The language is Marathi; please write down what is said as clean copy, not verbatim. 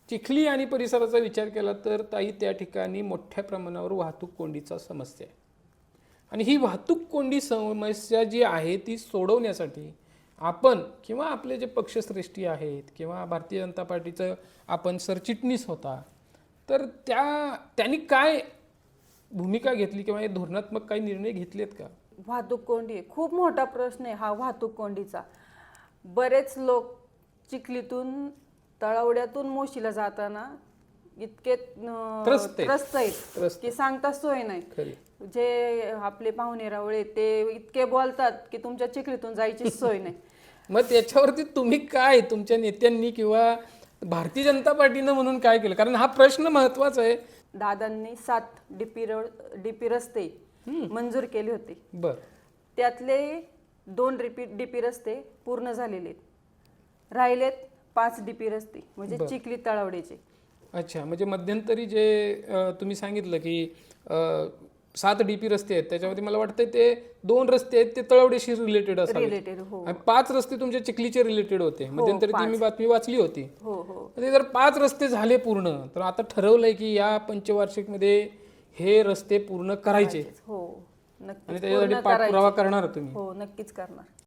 चिखली आणि परिसराचा विचार केला तर ताई त्या ठिकाणी मोठ्या प्रमाणावर वाहतूक कोंडीचा समस्या आहे. आणि ही वाहतूक कोंडी समस्या जी आहे ती सोडवण्यासाठी आपण किंवा आपले जे पक्षश्रेष्ठी आहेत किंवा भारतीय जनता पार्टीचं आपण सरचिटणीस होता, तर त्यांनी काय भूमिका घेतली किंवा हे धोरणात्मक काही निर्णय घेतलेत का? वाहतूक कोंडी खूप मोठा प्रश्न आहे हा वाहतूक कोंडीचा. बरेच लोक चिखलीतून तळवड्यातून मोशीला जाताना इतके त्रस्त आहेत की सांगता सोय नाही. खरी. जे आपले पाहुणे रावळे ते इतके बोलतात की तुमच्या चिखलीतून जायची सोय नाही. मग त्याच्यावरती तुम्ही काय तुमच्या नेत्यांनी किंवा भारतीय जनता पार्टीनं म्हणून काय केलं? कारण हा प्रश्न महत्वाचा आहे. दादांनी 7 डीपी रस्ते मंजूर केले होते. बर. त्यातले 2 डीपी रस्ते पूर्ण झालेले आहेत. राहिलेत 5 डीपी रस्ते म्हणजे चिखली तळवडेचे. अच्छा, म्हणजे मध्यंतरी जे तुम्ही सांगितलं की 7 डीपी रस्ते आहेत त्याच्यामध्ये मला वाटतं ते 2 रस्ते आहेत ते तळवडेशी रिलेटेड असतात. रिलेटेड हो आणि 5 रस्ते तुमच्या चिखलीचे रिलेटेड होते. मध्यंतरी ती मी बातमी वाचली होती. हो हो. ते जर 5 रस्ते झाले पूर्ण तर आता ठरवलंय की या पंचवार्षिक मध्ये हे रस्ते पूर्ण करायचे हो आणि नक्कीच त्याच्यासाठी पूर्ण पाठपुरावा करायचे. करणार तुम्ही. हो नक्कीच करणार.